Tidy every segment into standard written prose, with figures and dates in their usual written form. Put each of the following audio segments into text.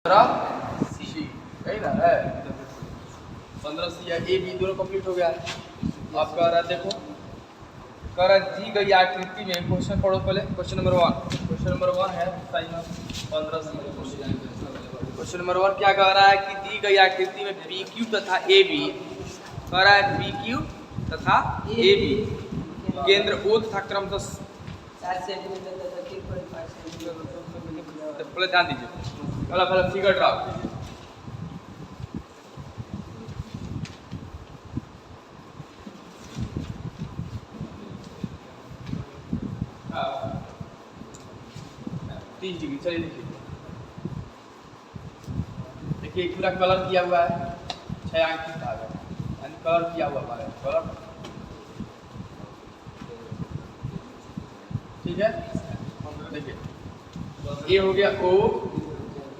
सी सही ना है 15 सी है ए बी दोनों कंप्लीट हो गया है। आप कह रहा है देखो कह रहा दी गई आकृति में क्वेश्चन पढ़ो पहले क्वेश्चन नंबर 1 है 15 सी। क्वेश्चन नंबर 1 क्या कह रहा है कि दी गई आकृति में पी क्यू तथा ए बी कह रहा है पी क्यू तथा ए बी केंद्र ओ तथा क्रमशः 4 सेंटीमीटर तथा 3.5 सेंटीमीटर। पहले ध्यान दीजिए पहले फिगर ड्रा कीजिए। डिग्री चलिए देखिए पूरा कलर किया हुआ है 6 अंकित भाग है यानी कलर किया हुआ है कलर ठीक है। देखिए ये हो गया ओ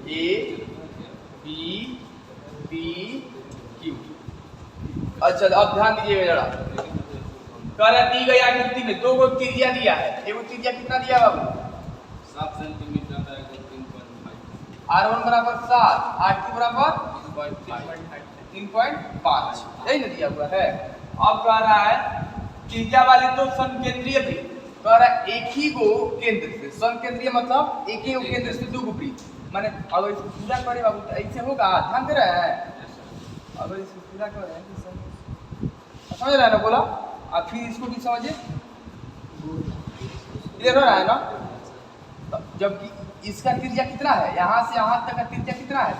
ए बी बी क्यू। अच्छा अब ध्यान दीजिएगा जरा कलर दी गई आकृति में दो गो त्रिज्या दिया है। एगो त्रिज्या कितना दिया बाबू 7 सेंटीमीटर है 3.5 R1 बराबर 7 R2 बराबर 3.5 यही ना दिया हुआ है। अब कह रहा है त्रिज्या वाले दो संकेंद्रीय भी कह रहा है एक ही गो केंद्र से संकेंद्रीय मतलब एक ही गो केंद्र से दो गो वृत्त माने अगर इसको पूरा करे बाबू तो ऐसे होगा ध्यान दे रहे हैं। अगर इसको पूरा कर रहे हैं तो समझ रहे हैं ना बोला और फिर इसको भी समझिए क्लियर हो रहा है ना। जबकि इसका त्रिज्या कितना है यहाँ से यहाँ तक का त्रिज्या कितना है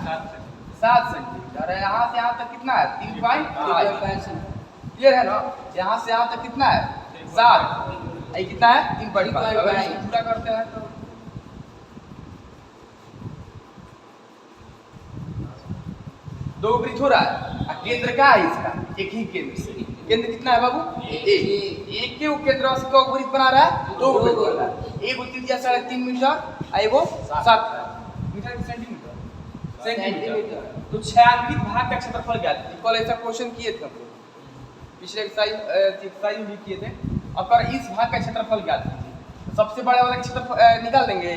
7 सेंटीमीटर है। यहाँ से यहाँ तक कितना है 3.5 क्लियर है ना। यहाँ से यहाँ तक कितना है 7 ये कितना है 3.5 अगर इसको पूरा करते हैं तो दो वृत्त हो रहा है। केंद्र क्या है इसका एक ही केंद्र से केंद्र कितना है बाबू एक के केंद्र से को वृत्त बना रहा है दो वृत्त बना रहा है। एगो त्रिज्या 3.5 मीटर एगो 7 मीटर सेंटीमीटर तो 6 अंकित भाग का क्षेत्रफल ज्ञात कीजिए। कल ऐसा क्वेश्चन किए थे हम लोग पिछले एक्सरसाइज में भी किए थे। अब कर इस भाग का क्षेत्रफल ज्ञात कीजिए। सबसे बड़ा वाला क्षेत्रफल निकाल देंगे।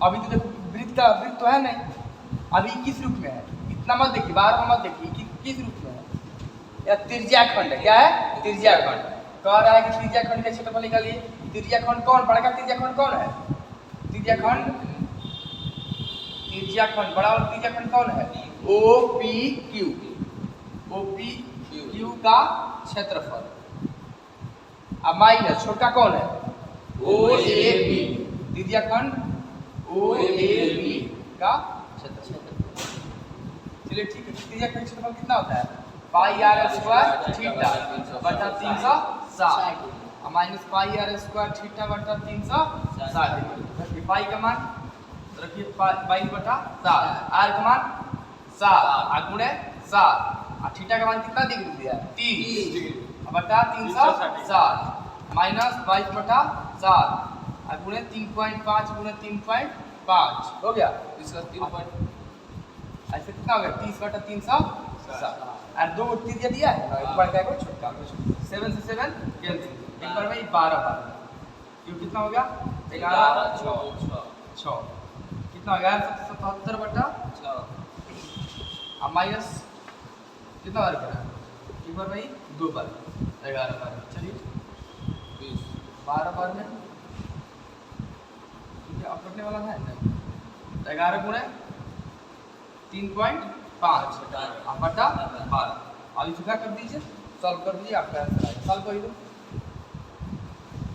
अभी तो देखो वृत्त तो है नहीं अभी किस रूप में है इतना मत देखिए बार मत देखिए किस रूप में है या त्रिज्या खंड है। क्या है त्रिज्या खंड कह रहा है कि त्रिज्या खंड का क्षेत्रफल निकालिए। त्रिज्या खंड कौन बड़ा त्रिज्या खंड कौन है त्रिज्या खंड बड़ा वाला त्रिज्या खंड कौन है ओ पी क्यू का क्षेत्रफल अब माइनस छोटा कौन है ओ ए बी त्रिज्या खंड ओ ए बी का क्षेत्रफल। चलिए ठीक है त्रिज्या खंड क्षेत्रफल कितना होता है पाई आर स्क्वायर थीटा बटा 360 minus pi are square theta बटा 360 रखिए पाई का मान रखिए 22 बटा 7 आर का मान 7 गुणे 7 और थीटा का मान कितना डिग्री दिया 30 बटा 360 माइनस 22 बटा 7 गुणे 3.5 गुणे 3.5 हो गया। इसका 3 ऐसे कितना हो गया 30 बटा 360 और दो त्रिज्या दिया है एक बड़ा एक छोटा 7 से 7 कैंसिल एक बार में 12 ये कितना हो गया 11 6 कितना हो गया 77 बटा 6 अब माइनस कितना बार करा एक बार भाई दो बार 11 बार चलिए 12 बार में ठीक है अब कटने वाला है ना 11 गुणे 3.5 बटा 12 अब इसे क्या कर दीजिए सॉल्व कर दीजिए आपका आंसर आएगा। सॉल्व कर दो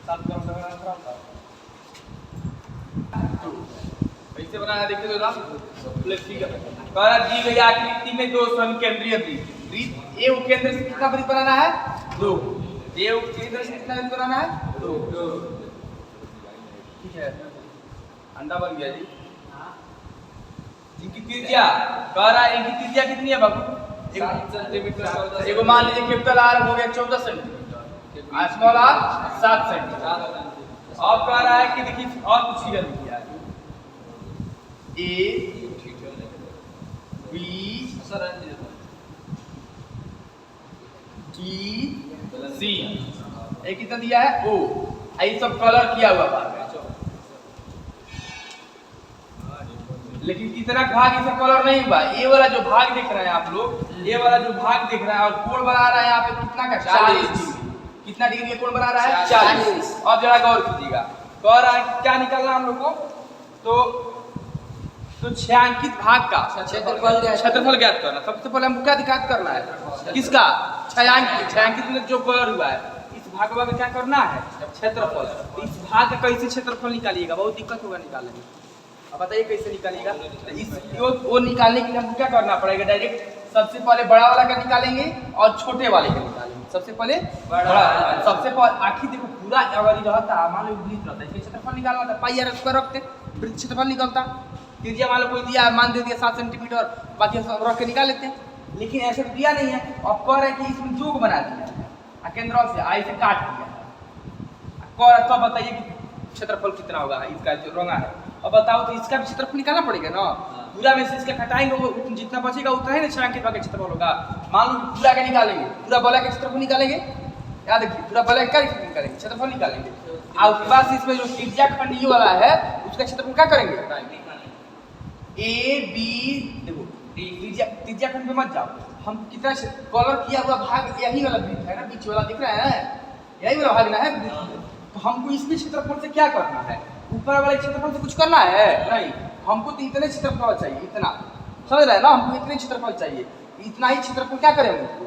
सॉल्व करो मेरा आंसर आता है 2 कैसे बनाया देखिए जरा प्लस ठीक है कह रहा दी गई आकृति में दो संकेंद्रीय वृत्त ए केंद्र से कितना वृत्त बनाना है 2 ए केंद्र से कितना वृत्त बनाना है 2 ठीक है अंडा बन गया जी। इनकी त्रिज्या कह रहा है इनकी त्रिज्या कितनी है बाबू 7 सेंटीमीटर एगो मान लीजिए कैपिटल आर हो गया 14 सेंटीमीटर स्मॉल आर 7 सेंटीमीटर। अब कह रहा है कि देखिए और कुछ फिगर किया है ए बी डी सी एक कितना दिया है ओ ये सब कलर किया हुआ बात लेकिन कितना भाग इसका कलर नहीं हुआ। ये वाला जो भाग देख रहे हैं आप लोग, ये वाला जो भाग देख रहे हैं और कोण बना रहा है यहाँ पे कितना का 40 डिग्री। कितना डिग्री कोण बना रहा है 40। अब जरा गौर कीजिएगा, कह रहा है क्या निकालना हम लोग को, तो छायांकित भाग का क्षेत्रफल ज्ञात करना। सबसे पहले हमको क्या दिखात करना है, किसका, छायांकित में जो कलर हुआ है इस भाग में क्या करना है, क्षेत्रफल। तो इस भाग का कैसे क्षेत्रफल निकालिएगा, बहुत दिक्कत होगा निकालने में। अब बताइए कैसे निकालिएगा। तो इस वो निकालने के लिए हमको क्या करना पड़ेगा, डायरेक्ट सबसे पहले बड़ा वाला का निकालेंगे और छोटे वाले का निकालेंगे। सबसे पहले बड़ा, सबसे पहले आखिर देखो पूरा अगर रहता मान लो वृत्त रहता है, इसका क्षेत्रफल निकालना था, पाई आर स्क्वायर रखते वृत्त क्षेत्रफल निकलता। त्रिज्या मान लो कोई दिया, मान दे दिया 7 सेंटीमीटर, बाकी सब रख के निकाल लेते हैं। लेकिन ऐसे दिया नहीं है, अब कह रहे हैं कि इसमें जोग बना दिया केंद्र से आई से काट दिया। तो बताइए कि क्षेत्रफल कितना होगा इसका जो रंगा है। अब बताओ तो इसका भी क्षेत्रफल निकालना पड़ेगा ना, पूरा में से इसका घटाएंगे वो जितना बचेगा उतना ही ना छायांकित भाग का क्षेत्रफल होगा। मान लो पूरा का निकालेंगे, पूरा बला का क्षेत्रफल निकालेंगे, याद रखिए पूरा बला का निकालेंगे, क्षेत्रफल निकालेंगे। और उसके बाद इसमें जो त्रिज्या खंड ये वाला है उसका क्षेत्रफल क्या करेंगे, ए बी, देखो त्रिज्या खंड पे मत जाओ, हम कितना कलर किया हुआ भाग यही वाला वृत्त है ना, बीच वाला दिख रहा है, यही वाला भाग ना है। तो हमको इसके क्षेत्रफल से क्या करना है, ऊपर वाले क्षेत्रफल से कुछ करना है नहीं, हमको तो इतने क्षेत्रफल चाहिए, इतना समझ रहे हैं ना, हमको इतने क्षेत्रफल चाहिए, इतना ही क्षेत्रफल क्या करें हमको,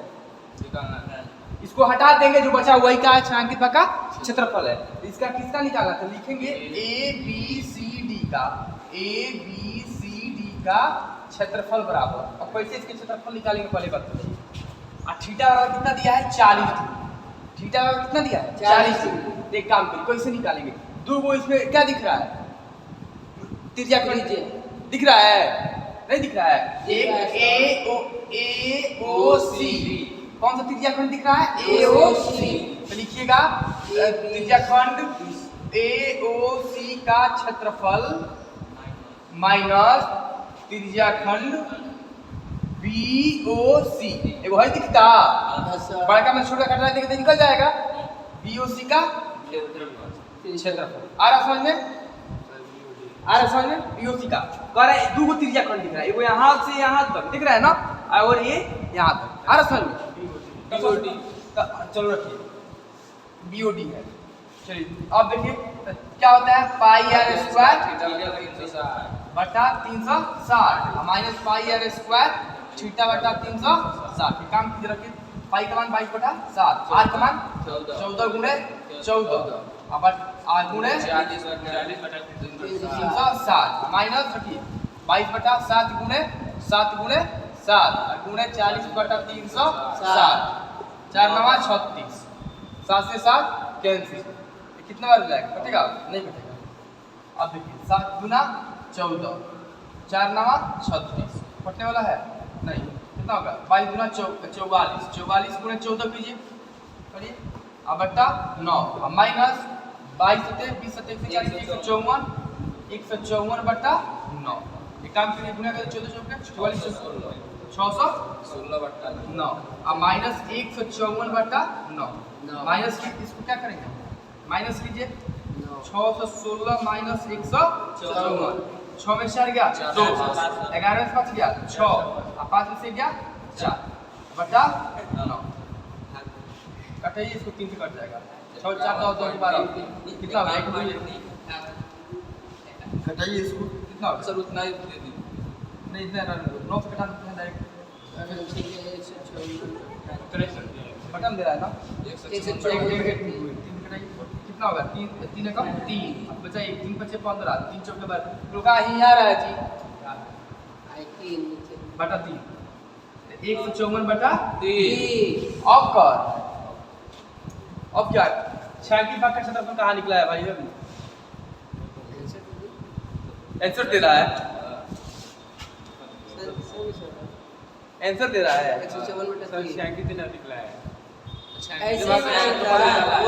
इसको हटा देंगे, जो बचा वही का छायांकित भाग का क्षेत्रफल है। इसका किसका निकालना था, लिखेंगे ए बी सी डी का, ए बी सी डी का क्षेत्रफल बराबर। अब कैसे इसके क्षेत्रफल निकालेंगे पहले बताइए। और थीटा बराबर कितना दिया है 40 डिग्री, थीटा बराबर कितना दिया है 40 डिग्री। एक काम करिए कैसे निकालेंगे, दो वो इसमें क्या दिख रहा है, त्रिज्या दिख रहा है, नहीं दिख रहा है, एक ए ओ सी, कौन सा त्रिज्या खंड दिख रहा है, ए ओ सी। तो लिखिएगा त्रिज्या खंड ए ओ सी का क्षेत्रफल माइनस त्रिज्या खंड बी ओ सी, एगो है दिखता बड़का में छोटा कटरा देके निकल जाएगा, बी ओ सी का क्षेत्रफल। आ रहा समझ में, आ रहा समझ में, बी ओ सी का कह रहा है, दो गो त्रिज्या खंड दिख रहा है, एगो यहाँ से यहाँ तक दिख रहा है ना, और ये यहाँ तक। आ रहा समझ में, चलो रखिए बीओडी है। चलिए अब देखिए क्या होता है, पाई आर स्क्वायर बटा 360 minus pi are square theta बटा 360। काम कीजिए, रखिए पाई का मान 22/7, आर का मान 14 गुणे 14 आर गुणे 360 माइनस रखिए 22/7 गुणे 7 गुणे 7 गुणे 40/360, 4 9 36, 7 से 7 कैंसिल, कितना बार जाएगा, कटेगा नहीं कटेगा। अब देखिए 7 गुना 14, 4 9 36, कटने वाला है नहीं, कितना होगा 22 गुना 44, 44 गुणे 14 कीजिए, करिए अब बट्टा 9 माइनस 22 सते 20 सते 154, 154 बट्टा 9। एक काम करिए गुना कर 14 चौके 44 616/9 अब माइनस 154/9 माइनस की इसको क्या करेंगे, माइनस कीजिए 616 माइनस 154, 6 में 4 गया 2, 11 में 5 गया 6 और 5 में से गया 4 बटा 9। कटाइए इसको 3 से कट जाएगा, 6 4 2 2 12 कितना होगा, 1 कटाइए इसको कितना होगा, सर उतना ही दे दी, नहीं इतना 9 से कटा देते हैं डायरेक्ट, बटन दे रहा है ना, कितना होगा 3 3 कम 3 बचा 1 3 बचे 15 3 चौके बाद रुका ही आ रहा है जी, बटा 3 154/3। अब क्या छायांकित भाग का क्षेत्रफल कहाँ निकला है भाई, आंसर दे रहा है, आंसर दे रहा है, छायांकित नहीं निकला है, ऐसे वो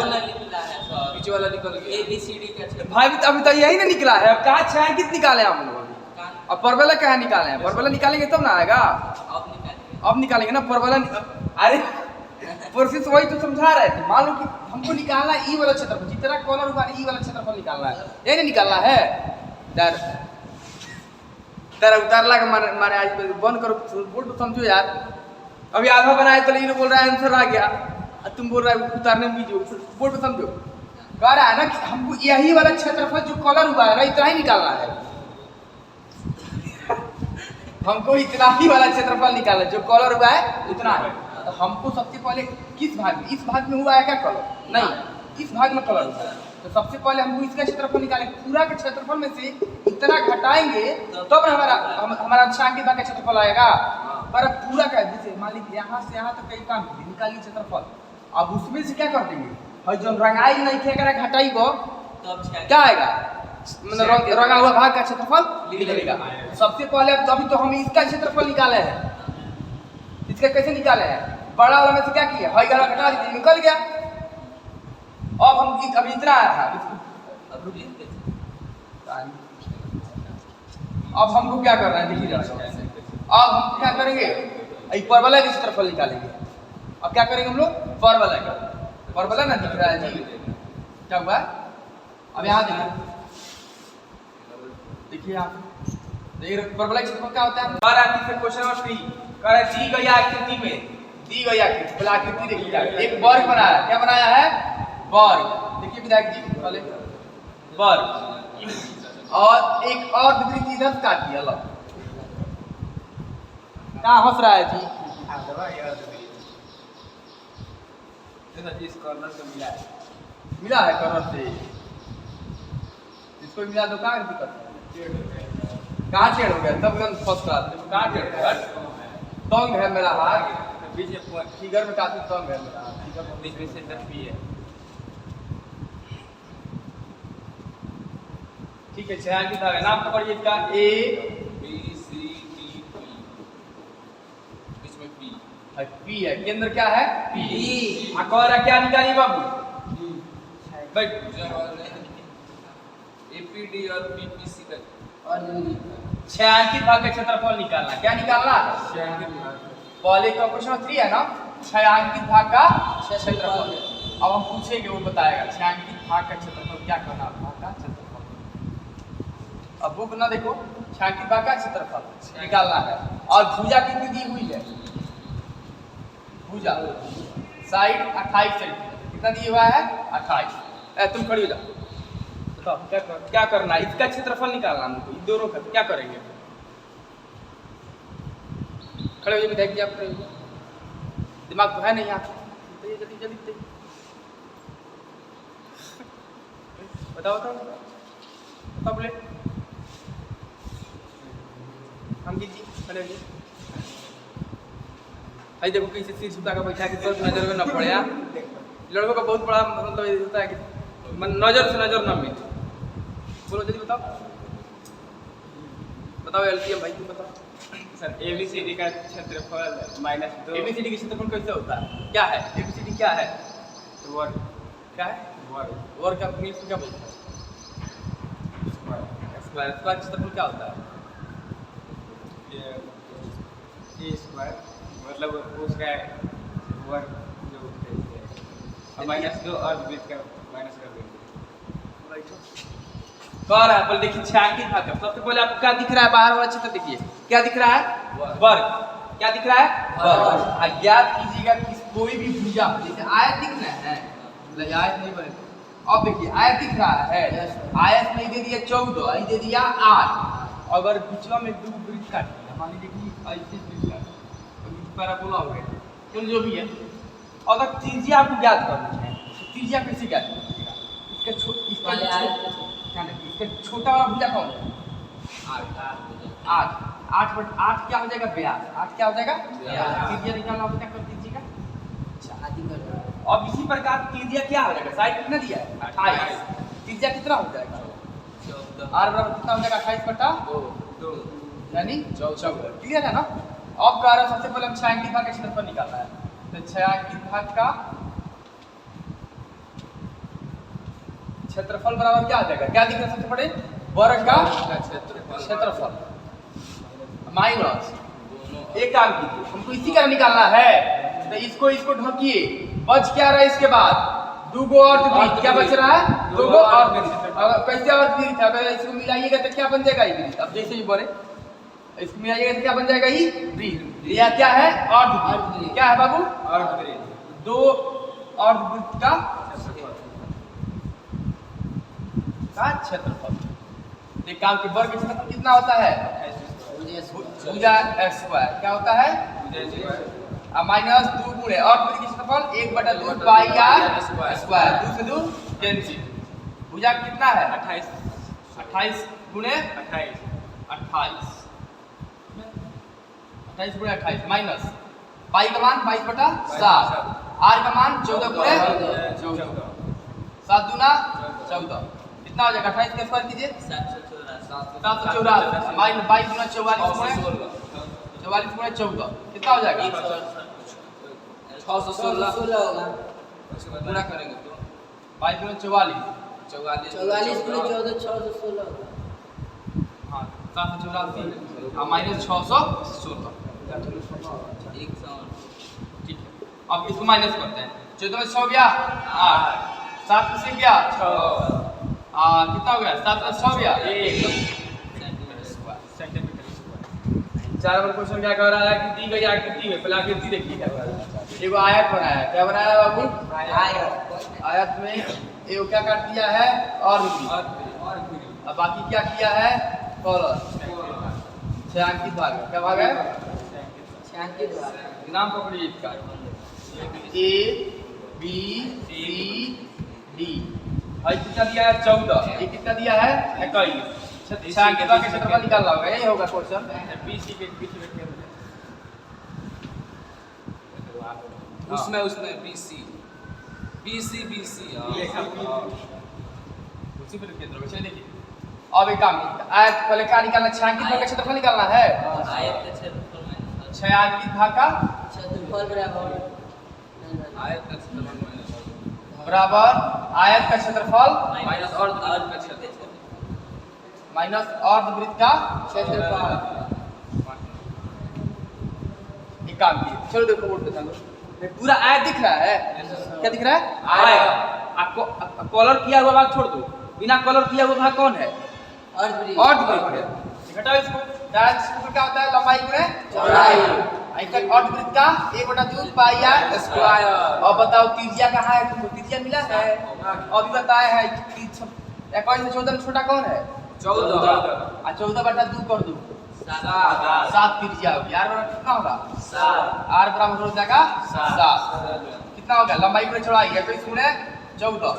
ना निकला है पीछे वाला निकल गया, ए बी सी डी का भाई अभी तो यही ना निकला है, अब कहाँ छायांकित निकाले हम लोग अभी, अब परवला कहाँ निकाले हैं, परवला निकालेंगे तब ना आएगा, अब निकालेंगे ना परवला। अरे प्रोसेस वही तो समझा रहे थे, मान लो कि हमको निकालना ई वाला क्षेत्रफल, जितना कॉलर हुआ ई वाला क्षेत्रफल निकालना है, यही नहीं निकालना है डर। तेरा उतारला के मारे आज बंद करो बोल तो समझो यार। अभी आधा बनाए तो ये बोल रहा है आंसर आ गया, तुम बोल रहा है उतारने में जो बोल तो समझो। कह रहा है ना कि हमको यही वाला क्षेत्रफल जो कलर हुआ है ना इतना ही निकालना है। हमको इतना ही वाला क्षेत्रफल निकालना जो कलर हुआ है उतना है। तो हमको सबसे पहले किस भाग में, इस भाग में हुआ है क्या कलर? नहीं, इस भाग में कलर हुआ है। तो सबसे पहले हमको इसका क्षेत्रफल निकालेंगे। पूरा के क्षेत्रफल में से इतना घटाएंगे तब हमारा छायांकित भाग का क्षेत्रफल आएगा। पर पूरा का जैसे मान लीजिए यहाँ से यहाँ तक कई काम निकालिए क्षेत्रफल, अब उसमें से क्या कर देंगे और जो रंगाई नहीं थे घटाई को क्या आएगा, मतलब रंगा हुआ भाग का क्षेत्रफल निकलेगा। सबसे पहले अभी तो हम इसका क्षेत्रफल निकाले हैं, इसका कैसे निकाले हैं? बड़ा वाला में से क्या किया, हई वाला घटा दीजिए, निकल गया। अब हम अभी इतना आया था, अब हमको क्या करना है देखिए। अब हम क्या करेंगे, परवलय के क्षेत्रफल निकालेंगे। अब क्या करेंगे हम लोग, परवलय का, परवलय ना दिख रहा है जी, क्या हुआ अब यहाँ देखिए आप परवलय क्षेत्रफल क्या होता है। क्वेश्चन नंबर 3 कह रहा है दी गई आकृति में, दी गई आकृति पहले आकृति देखिए, एक वर्ग बनाया, क्या बनाया है, वर्ग। देखिए विधायक जी पहले वर्ग और एक और विपरीत इधर काट दिया। लो कहाँ हंस रहा है जी, इस कॉर्नर से मिला है, मिला है कॉर्नर से, इसको मिला तो कहाँ दिक्कत कहाँ छेड़ हो गया, तब फर्स्ट क्लास कहाँ छेड़ हो गया, तंग है मेरा हाथ, बीच में फिगर में काफी तंग है मेरा हाथ, बीच में सेंटर पी है। ठीक है छायांकित भाग नाम पकड़िए इसका A B C D P, बीच में पी पी है, केंद्र क्या है पी। कह क्या निकालिए बाबू, बैठ एपीडी और पीपीसी का छायांकित भाग का क्षेत्रफल निकालना। क्या निकालना, पहले का क्वेश्चन 3 है ना, छायांकित भाग का क्षेत्रफल। अब हम पूछेंगे वो बताएगा छायांकित भाग का क्षेत्रफल क्या करना, भाग का क्षेत्रफल। अब बुक ना देखो, छायांकित भाग का क्षेत्रफल निकालना है। और भुजा कितनी दी हुई है, भुजा साइड 28 सेंटीमीटर, कितना दिया हुआ है 28। तुम खड़ी हो जाओ, बताओ क्या करना है, इसका क्षेत्रफल निकालना हमको, इन दोनों का क्या करेंगे। खड़े हो विधायक जी, आप खड़े हो, दिमाग तो है नहीं आप, जल्दी जल्दी बताओ बताओ बताओ बोले हम जी खड़े हो। भाई देखो कैसे सिर झुका कर बैठा के तो नजर में न पड़े। लड़कों का बहुत बड़ा मतलब होता है कि नजर से नजर न मिले। बोलो जल्दी बताओ, बताओ एलसीएम भाई तुम बताओ। सर एबीसीडी का क्षेत्रफल -2। एबीसीडी का क्षेत्रफल कैसे होता है, क्या है एबीसीडी, क्या है वर्ग, क्या है वर्ग का इंग्लिश में क्या बोलते हैं, स्क्वायर। स्क्वायर का क्षेत्रफल क्या होता है, ए स्क्वायर मतलब उसका वर्ग जो -2 और बीच का माइनस कर देंगे। कह रहा है पहले देखिए छायांकित भाग का, सबसे पहले आपको क्या दिख रहा है, बाहर वाला चित्र देखिए क्या दिख रहा है, वर्ग। क्या दिख रहा है, वर्ग। अज्ञात कीजिएगा कि कोई भी भुजा जैसे आयत दिख रहा है, मतलब आयत नहीं बने। अब देखिए आयत दिख रहा है, आयत में दे दिया 14, दे दिया 8, अगर बीचवा में दो वृत्त काट दिया, मान लीजिए कि ऐसे वृत्त काट पैराबोला हो गया, तो जो भी है, अगर त्रिज्या आपको ज्ञात करना है तो त्रिज्या कैसे ज्ञात कीजिएगा, इसका छोटा वाला भुजा कौन है, 8 क्या हो जाएगा, व्यास। 8 क्या हो जाएगा, त्रिज्या निकालना हो, क्या कर दीजिएगा। अब इसी प्रकार त्रिज्या क्या हो जाएगा, साइड कितना दिया है 28, त्रिज्या कितना हो जाएगा, r बराबर कितना हो जाएगा 28/2 यानी 14। क्लियर है ना। अब कह रहा है सबसे पहले हम छायांकित भाग का क्षेत्रफल निकालना है, तो छायांकित भाग का क्षेत्रफल बराबर क्या आ जाएगा, क्या दिख रहा है सबसे पहले, वर्ग का क्षेत्रफल माइनस एक काम कीजिए, हमको इसी का निकालना है, तो इसको ढकिए, बच क्या रहा है, इसके बाद 2 गो और वृत्त, क्या बच रहा है 2 गो और वृत्त। कैसे और वृत्त है, अगर इसको मिलाइएगा तो क्या बन जाएगा ये वृत्त। अब जैसे भी बने इसको मिलाइएगा तो क्या बन जाएगा? ई वृत्त। यह क्या है? अर्धवृत्त। क्या है बाबू? अर्धवृत्त। दो अर्धवृत्त का क्षेत्रफल। देखा कि वर्ग क्षेत्रफल कितना होता है? भुजा स्क्वायर। क्या होता है? माइनस 2 गुणे अर्धवृत्त की क्षेत्रफल 1/2 पाई आर स्क्वायर। 2 से 2 कैंसिल। भुजा कितना है? 28 गुणे 28 गुणे 28 माइनस पाई का मान 22/7, आर का मान 14 गुणे 14, 7 दूना 14। कितना हो जाएगा? 28 का स्क्वायर कीजिए 784 माइनस 22 गुना 44 गुणे 44 गुणे 14 कितना हो जाएगा? 616 होगा। पूरा करेंगे तो 22 गुणे 44 44 गुणे 14 616 होगा। हाँ 784 हाँ माइनस 616 ठीक है। अब इसको माइनस करते हैं। 14 में 6 गया 8, 7 से गया 6, कितना हो गया? 7 में 6 गया 1 चार नंबर क्वेश्चन क्या कह रहा है कि दी गई आकृति में पहले आकृति देखिए क्या कर रहा है। एगो आयत बनाया है। क्या बनाया है बाबू? आयत में एगो क्या काट दिया है? अर्धवृत्त। अब बाकी क्या किया है? कॉलर छायांकित भाग। क्या भाग है? छायांकित भाग। नाम पकड़िए इसका ए बी सी डी। भाई कितना दिया है? 14। ये कितना दिया है? 21। छायांकित भाग के क्षेत्रफल निकालना होगा। यही होगा क्वेश्चन। बी सी के बीच में उसमें BC उसी पर केंद्र में। चलिए देखिए अब एक काम आयत पहले क्या निकालना? छायांकित भाग का क्षेत्रफल निकालना है। आयत का क्षेत्रफल माइनस छायांकित भाग का क्षेत्रफल बराबर आयत का क्षेत्रफल बराबर आयत का क्षेत्रफल माइनस अर्धवृत्त का क्षेत्रफल माइनस अर्धवृत्त का क्षेत्रफल। एक काम किए चलो देखो बोर्ड पे ध्यान दो। पूरा आयत दिख रहा है? क्या दिख रहा है? आयत। आपको कलर किया हुआ भाग छोड़ दो। बिना कलर किया हुआ भाग कौन है? अर्धवृत्त है। घटाओ इसको। डायरेक्ट सूत्र क्या होता है? लंबाई गुणे चौड़ाई। ऐसा अर्धवृत्त का 1/2 पाई आर स्क्वायर। अब बताओ त्रिज्या कहाँ है? तुमको त्रिज्या मिला है? अभी बताया है कि 21 से 14 में छोटा कौन है? 14। 14/2 कर दो 7 त्रिज्या होगी। आर बराबर कितना होगा? 7। आर बराबर हो जाएगा 7। कितना होगा? लंबाई गुणे चौड़ाई 21 गुणे 14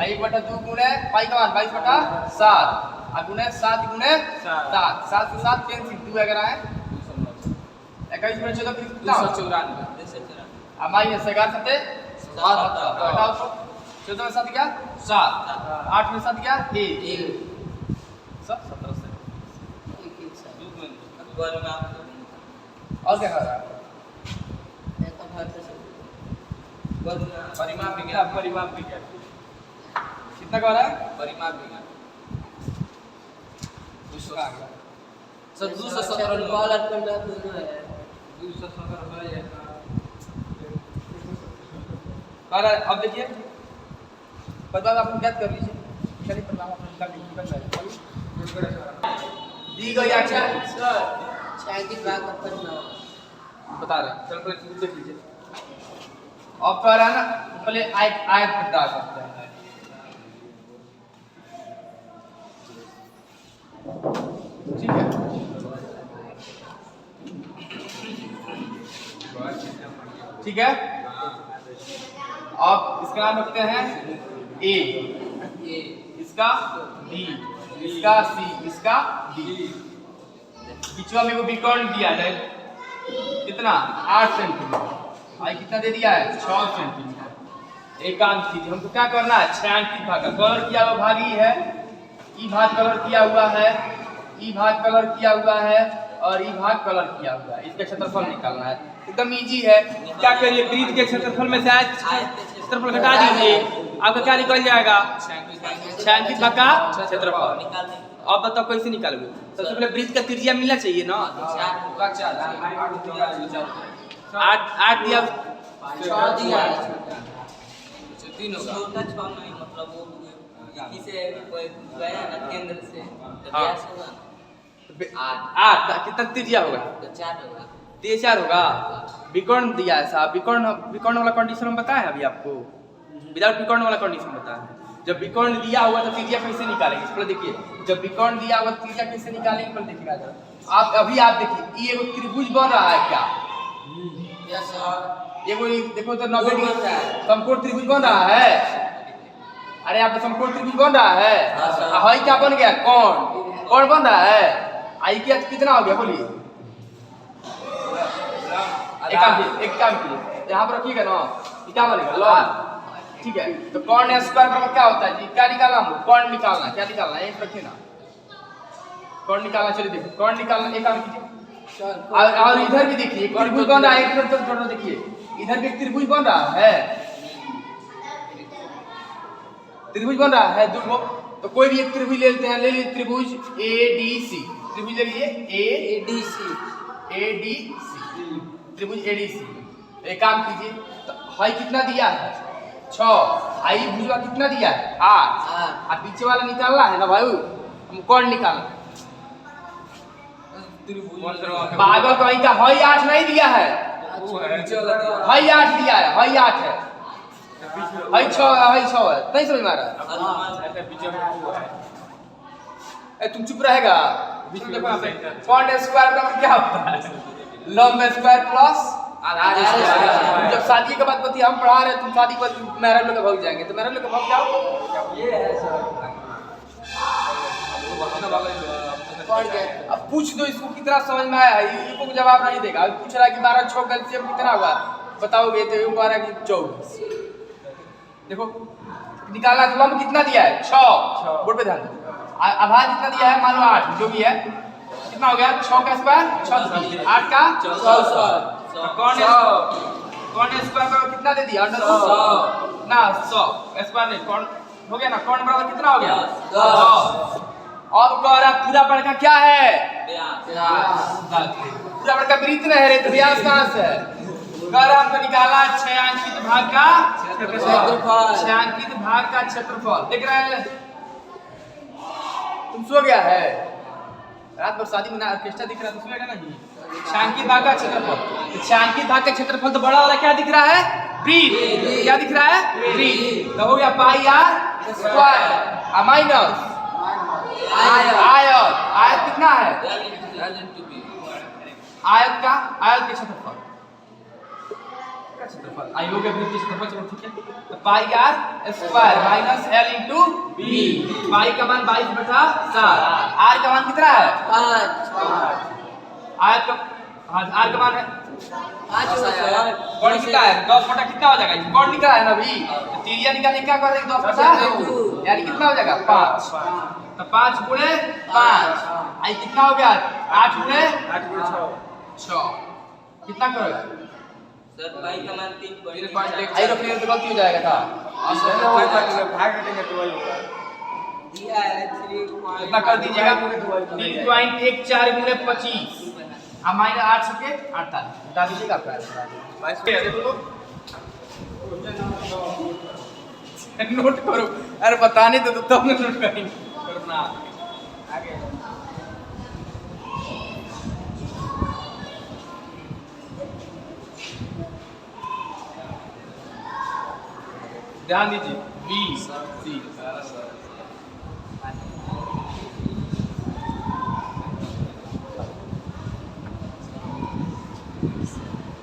1/2 गुणे पाई का मान 22/7 और गुणे 7 गुणे 7 7 से 7 कैंसिल 2 अगर आए 21 गुणे 14 कितना? 294 माइनस 11 सते 7 घटाओ तो 14 में 7 गया 7 8 में 7 गया 1 सब 17 से और क्या कर रहा है? परिमाप विज्ञान कितना कर रहा है? परिमाप विज्ञान दूसरा आ गया। सर 217 बॉल और पंडा दोनों है। 217 है कर रहा है। अब देखिए परिमाप आप ज्ञात कर लीजिए। चलिए परिमाप अपना निकाल दी गई आकृति छायांकित भाग का परिमाप बता रहे हैं। चलो पहले देख लीजिए। अब कह रहा है ना पहले आयत बता सकते हैं। ठीक है ठीक है। अब इसका नाम रखते हैं ए, इसका बी, इसका सी, इसका डी। बीचवा में वो विकर्ण दिया है कितना? 8 सेंटीमीटर। आई कितना दे दिया है? 6 सेंटीमीटर। एक काम कीजिए हमको क्या करना है? छायांकित भाग का कलर किया हुआ भाग ही है। ई भाग कलर किया हुआ है, ई भाग कलर किया हुआ है और ई भाग कलर किया हुआ है। इसका क्षेत्रफल निकालना है। एकदम इजी है। क्या करिए? वृत्त के क्षेत्रफल में से क्षेत्रफल घटा दीजिए। आपका क्या निकल जाएगा? छायांकित भाग का क्षेत्रफल। अब बताओ कैसे निकालोगे? सबसे पहले वृत्त का त्रिज्या मिलना चाहिए ना। 8 दिया 6 दिया है। 3 होगा छोटा 6 नहीं मतलब वो इसी से कोई गया ना केंद्र से तो हाँ। व्यास होगा। 8 कितना त्रिज्या होगा? तो 4 होगा। 4 होगा। विकर्ण दिया है साहब, विकर्ण वाला कंडीशन हम बताएं अभी आपको, विदाउट विकर्ण वाला कंडीशन बताएं। जब विकर्ण दिया हुआ तो त्रिज्या कैसे निकालेंगे? इस पर देखिए, जब विकर्ण दिया हुआ तो त्रिज्या कैसे निकालेंगे पर देखिएगा जरा। आप अभी आप देखिए, ये एगो त्रिभुज बन रहा है क्या? Yes sir. एगो देखो तो 90 बन रहा है। डिग्री समकोण त्रिभुज बन रहा है। अरे आप समकोण त्रिभुज बन रहा है। हाँ, सर। हई क्या बन गया? कोण बन रहा है। आई क्या कितना हो गया बोलिए? एक काम कीजिए, यहाँ पर रखिएगा ना, ये क्या बनेगा? लॉग। ठीक है, तो कॉर्न स्क्वायर बराबर क्या होता है जी? क्या निकालना हमको? कॉर्न निकालना। क्या निकालना है? एक रखिए ना, कॉर्न निकालना। चलिए देखो, कॉर्न निकालना। एक काम कीजिए, और इधर भी देखिए त्रिभुज बन रहा है। इधर थोड़ा देखिए, इधर भी त्रिभुज बन रहा है, त्रिभुज बन रहा है दो। तो कोई भी एक त्रिभुज ले लेते हैं, ले लीजिए त्रिभुज ADC। त्रिभुज ले लीजिए ADC, त्रिभुज ADC। एक काम कीजिए, तो हाई कितना दिया है? 6। हाई भुजवा कितना दिया है? 8। और पीछे वाला निकालना है ना भाई, हम कौन निकालना? पागल कहीं का हाई 8 नहीं दिया है, हाई 8 दिया है, हाई 8 है, हाई 6 है। नहीं समझ में आ रहा? तुम चुप रहेगा? कॉर्न स्क्वायर बराबर क्या होता है? लंब स्क्वायर प्लस आधार स्क्वायर। जब शादी के बाद बतिया हम पढ़ा रहे, तुम शादी के बाद मैरिज लेकर भाग जाएंगे, तो मैरिज लेकर भाग जाओ। ये है सर। अब पूछ दो इसको कितना समझ में आया है, ये को जवाब नहीं देगा। अब पूछ रहा है कि 12 6 एलसीएम कितना हुआ बताओगे, तो ये कह रहा है कि 24। देखो निकालना, तो लंब कितना दिया है? 6। बोर्ड पे ध्यान दो। आधार कितना दिया है? मान लो 8, जो भी है। कितना हो गया? 6 का स्क्वायर 36, 8 का 64। कॉर्न स्क्वायर बराबर कितना दे दिया? अंडर रूट 100 ना, 100 स्क्वायर नहीं, कॉर्न हो गया ना। कॉर्न बराबर कितना हो गया? 10। और कह रहा पूरा बड़का क्या है? पूरा बड़का वृत्त नहीं है रे, तो व्यास कहां से है? कह रहा हमको निकाला 6 अंकित भाग का क्षेत्रफल। 6 अंकित भाग का क्षेत्रफल देख रहे हैं? तुम सो गया है? रात भर शादी में ऑर्केस्ट्रा दिख रहा है, तो सोएगा नहीं। 6 अंकित भाग का क्षेत्रफल, 6 अंकित भाग का क्षेत्रफल तो बड़ा वाला क्या दिख रहा है? वृत्त। क्या दिख रहा है? वृत्त। तो हो गया पाई आर स्क्वायर माइनस आयत। आयत कितना है? आयत के क्षेत्रफल, आयोग के वृत्त के क्षेत्रफल। चलो ठीक है, तो pi are square minus L into B. Pi का मान 22/7, आर का मान कितना है? 5। आयत का आर का मान है 5। कौन कितना है? 10 कितना हो जाएगा? कौन निकला है ना अभी? त्रिज्या निकालने क्या कर देंगे? 10 यानी कितना हो जाएगा? 5। तो 5 गुणे 5 आई कितना हो गया? 8 गुणे 6 कितना करोगे? सर पाई का मान 3 आई रखने तो गलती हो जाएगा था। दिया है 3 कितना कर दीजिएगा? 3.14 गुणे 25 अब माइनस 8 सके 48 बता दीजिएगा आपका नोट करो। अरे बताने तो तब नोट करेंगे करना आगे। ध्यान दीजिए बी सी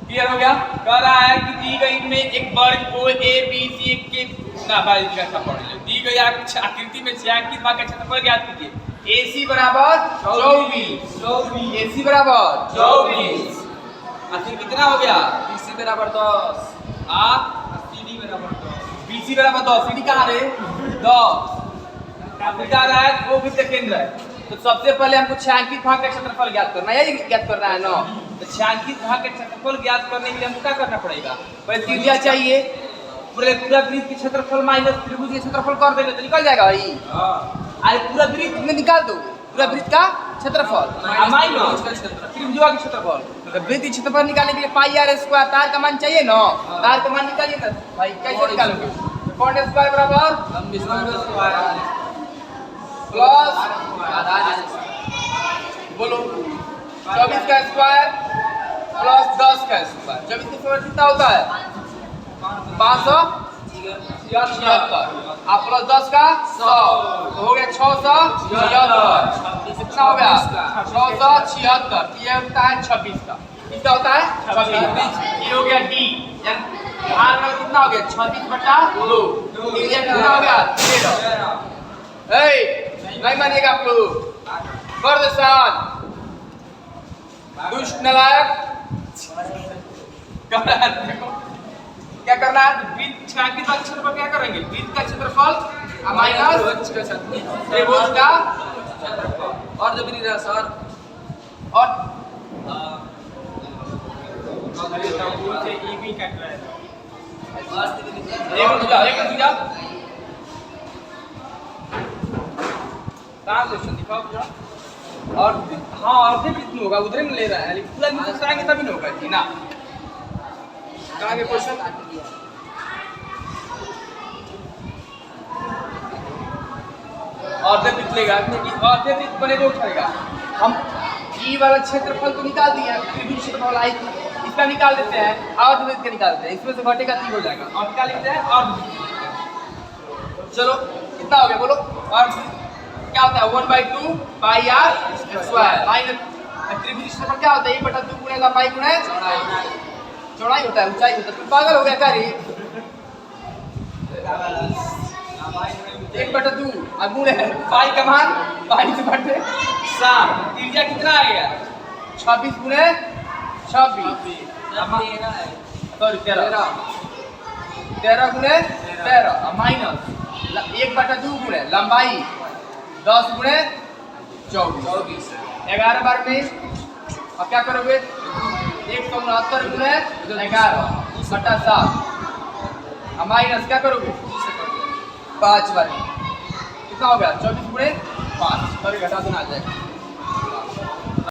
क्लियर हो गया? कह रहा है कि दी गई में एक वर्ग ओ ए बी सी के ना भाई कैसा पढ़ ले। दी गई आकृति में छायांकित भाग का क्षेत्रफल ज्ञात कीजिए। AC बराबर 24 AC बराबर 24 आखिर कितना हो गया? BC बराबर 10 CD बराबर 10 BC बराबर 10 CD कहाँ रे? 10 बता रहा है वो वृत्त केंद्र है। तो सबसे पहले हमको छायांकित भाग का क्षेत्रफल ज्ञात करना है, यही ज्ञात करना है ना। तो छायांकित भाग का क्षेत्रफल ज्ञात करने के लिए हमको क्या करना पड़ेगा? पहले त्रिज्या चाहिए, पूरे पूरा वृत्त के क्षेत्रफल माइनस त्रिभुज के क्षेत्रफल कर देंगे तो निकल जाएगा भाई। अरे पूरा वृत्त में निकाल दो, पूरा वृत्त का क्षेत्रफल माइनस त्रिभुज का क्षेत्रफल। तो वृत्त के क्षेत्रफल निकालने के लिए पाई आर स्क्वायर तार का मान चाहिए ना, तार का मान निकालिए ना भाई। कैसे निकालोगे? कॉर्ड स्क्वायर बराबर प्लस बोलो 24 का स्क्वायर प्लस 10 का स्क्वायर 24 का स्क्वायर कितना होता है 576 आप प्लस 10 का 100 तो हो गया 676 कितना हो गया 676 ये होता है 26 का कितना होता है 26 ये हो गया डी यानी आर का कितना हो गया 26/2 ये कितना हो गया 13 नहीं मानिएगा आप लोग कर दे साथ दुष्ट नलायक क्या करना है वृत्त छायांकित अक्षर पर क्या करेंगे वृत्त का क्षेत्रफल माइनस त्रिभुज का और जब नहीं रहा सर और एक मिनट कहाँ क्वेश्चन दिखाओ जरा और हाँ अर्धे वृत्त में होगा उधर में ले रहा है लेकिन पूरा वृत्त कराएंगे तभी ना होगा जी ना कहाँ के क्वेश्चन अर्धे वृत्त लेगा अर्धे वृत्त बनेगा उठाएगा हम ई वाला क्षेत्रफल तो निकाल दिए हैं त्रिभुज क्षेत्रफल आई इसका निकाल देते हैं अर्ध वृत्त का निकाल देते हैं इसमें से घटेगा 3 हो जाएगा और क्या लिखते हैं अर्ध चलो कितना हो गया बोलो अर्ध क्या होता है 1/2 पाई आर स्क्वायर माइनस त्रिभुज क्षेत्रफल क्या होता है 1/2 गुणे लंबाई गुणे चौड़ाई होता है ऊंचाई होता है तुम पागल हो गया क्या रे 1/2 अब गुणे पाई का मान पाई से बटे 7 त्रिज्या कितना आ गया 26 गुणे 26 सॉरी 13 गुणे 13 माइनस 1/2 गुणे लंबाई 10 गुणे 24 11 बार में अब क्या करोगे 169 गुणे 11/7 माइनस क्या करोगे 5 बार कितना हो गया 24 गुणे 5 सॉरी घटा देना आ जाएगा